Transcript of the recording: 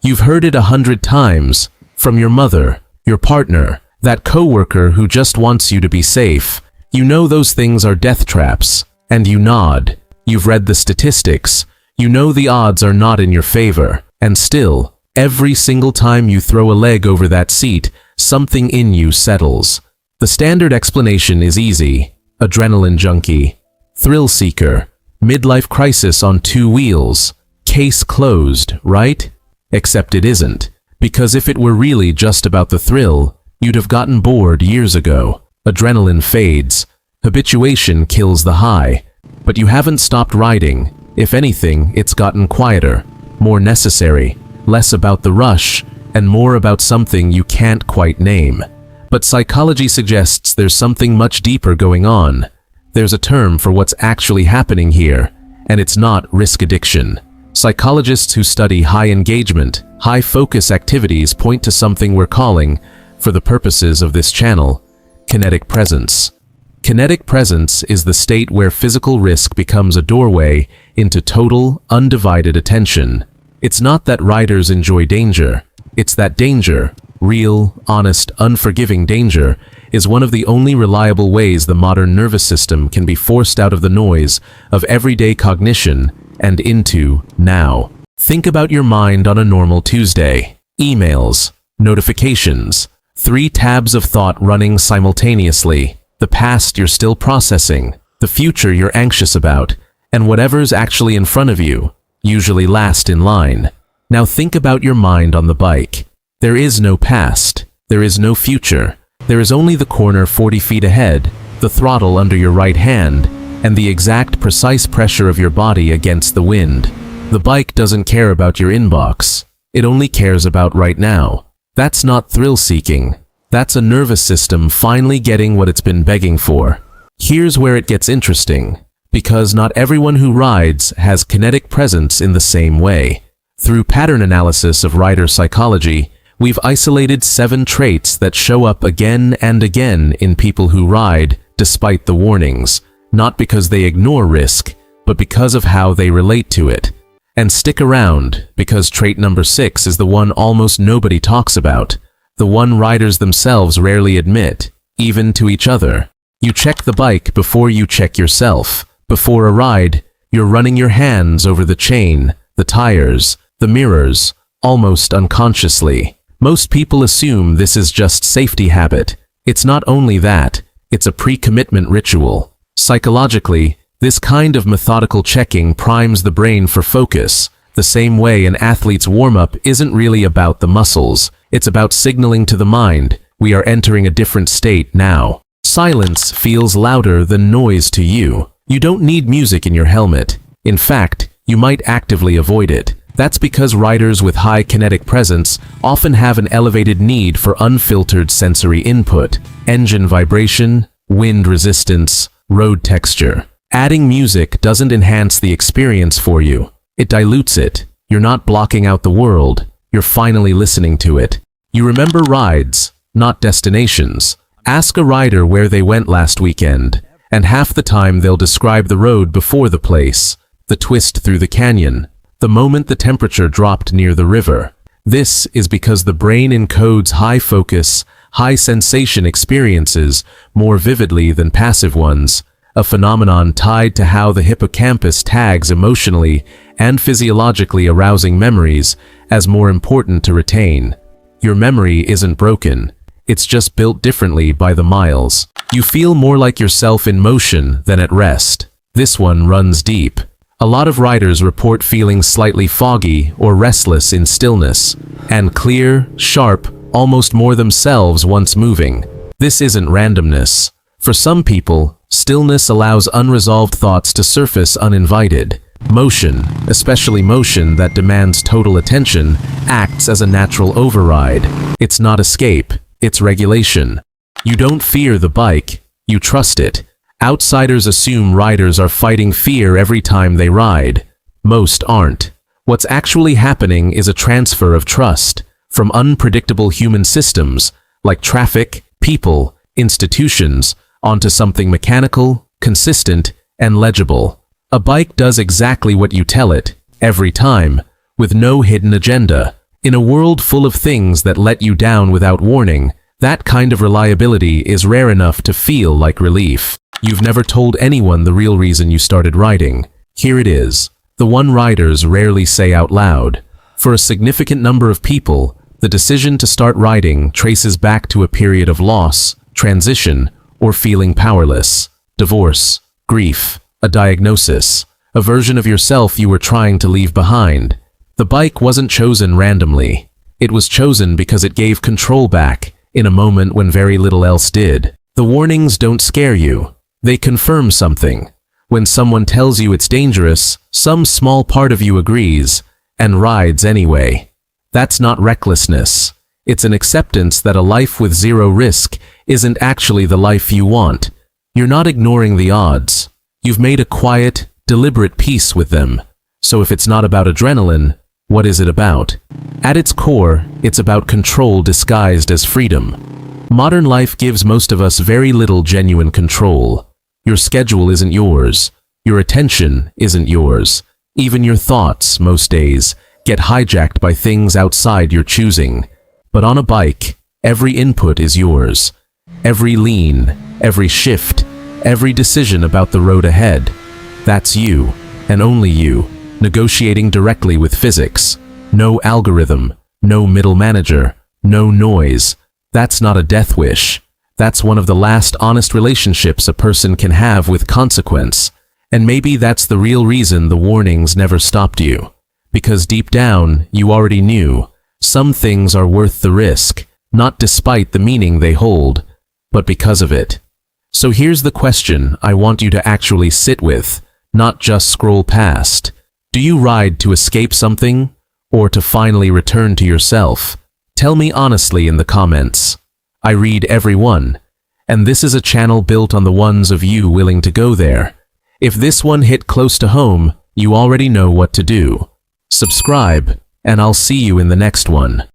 You've heard it 100 times, from your mother, your partner, that coworker who just wants you to be safe. You know those things are death traps, and you nod. You've read the statistics. You know the odds are not in your favor, and still, every single time you throw a leg over that seat, something in you settles. The standard explanation is easy: adrenaline junkie, thrill seeker, midlife crisis on two wheels. Case closed, right? Except it isn't, because if it were really just about the thrill, you'd have gotten bored years ago. Adrenaline fades, habituation kills the high, but you haven't stopped riding. If anything, it's gotten quieter, more necessary, less about the rush, and more about something you can't quite name. But psychology suggests there's something much deeper going on. There's a term for what's actually happening here, and it's not risk addiction. Psychologists who study high engagement, high focus activities point to something we're calling, for the purposes of this channel, kinetic presence. Kinetic presence is the state where physical risk becomes a doorway into total, undivided attention. It's not that riders enjoy danger. It's that danger, real, honest, unforgiving danger, is one of the only reliable ways the modern nervous system can be forced out of the noise of everyday cognition and into now. Think about your mind on a normal Tuesday. Emails, notifications, 3 tabs of thought running simultaneously. The past you're still processing, the future you're anxious about, and whatever's actually in front of you, usually last in line. Now think about your mind on the bike. There is no past. There is no future. There is only the corner 40 feet ahead, the throttle under your right hand, and the exact precise pressure of your body against the wind. The bike doesn't care about your inbox. It only cares about right now. That's not thrill-seeking. That's a nervous system finally getting what it's been begging for. Here's where it gets interesting, because not everyone who rides has kinetic presence in the same way. Through pattern analysis of rider psychology, we've isolated 7 traits that show up again and again in people who ride despite the warnings, not because they ignore risk, but because of how they relate to it. And stick around, because trait number 6 is the one almost nobody talks about, the one riders themselves rarely admit, even to each other. You check the bike before you check yourself. Before a ride, you're running your hands over the chain, the tires, the mirrors, almost unconsciously. Most people assume this is just safety habit. It's not only that, it's a pre-commitment ritual. Psychologically, this kind of methodical checking primes the brain for focus, the same way an athlete's warm-up isn't really about the muscles. It's about signaling to the mind, we are entering a different state now. Silence feels louder than noise to you. You don't need music in your helmet. In fact, you might actively avoid it. That's because riders with high kinetic presence often have an elevated need for unfiltered sensory input, engine vibration, wind resistance, road texture. Adding music doesn't enhance the experience for you. It dilutes it. You're not blocking out the world. You're finally listening to it. You remember rides, not destinations. Ask a rider where they went last weekend, and half the time they'll describe the road before the place, the twist through the canyon, the moment the temperature dropped near the river. This is because the brain encodes high focus, high sensation experiences more vividly than passive ones, a phenomenon tied to how the hippocampus tags emotionally and physiologically arousing memories as more important to retain. Your memory isn't broken. It's just built differently by the miles. You feel more like yourself in motion than at rest. This one runs deep. A lot of riders report feeling slightly foggy or restless in stillness, and clear, sharp, almost more themselves once moving. This isn't randomness. For some people, stillness allows unresolved thoughts to surface uninvited. Motion, especially motion that demands total attention, acts as a natural override. It's not escape, it's regulation. You don't fear the bike, you trust it. Outsiders assume riders are fighting fear every time they ride. Most aren't. What's actually happening is a transfer of trust from unpredictable human systems, like traffic, people, institutions, onto something mechanical, consistent, and legible. A bike does exactly what you tell it, every time, with no hidden agenda. In a world full of things that let you down without warning, that kind of reliability is rare enough to feel like relief. You've never told anyone the real reason you started writing. Here it is, the one writers rarely say out loud. For a significant number of people, the decision to start writing traces back to a period of loss, transition, or feeling powerless. Divorce, grief, a diagnosis, a version of yourself you were trying to leave behind. The bike wasn't chosen randomly. It was chosen because it gave control back in a moment when very little else did. The warnings don't scare you. They confirm something. When someone tells you it's dangerous, some small part of you agrees and rides anyway. That's not recklessness. It's an acceptance that a life with zero risk isn't actually the life you want. You're not ignoring the odds. You've made a quiet, deliberate peace with them. So if it's not about adrenaline, what is it about? At its core, it's about control disguised as freedom. Modern life gives most of us very little genuine control. Your schedule isn't yours. Your attention isn't yours. Even your thoughts, most days, get hijacked by things outside your choosing. But on a bike, every input is yours. Every lean, every shift, every decision about the road ahead. That's you, and only you, negotiating directly with physics. No algorithm, no middle manager, no noise. That's not a death wish. That's one of the last honest relationships a person can have with consequence. And maybe that's the real reason the warnings never stopped you. Because deep down, you already knew, some things are worth the risk, not despite the meaning they hold, but because of it. So here's the question I want you to actually sit with, not just scroll past. Do you ride to escape something, or to finally return to yourself? Tell me honestly in the comments. I read every one, and this is a channel built on the ones of you willing to go there. If this one hit close to home, you already know what to do. Subscribe, and I'll see you in the next one.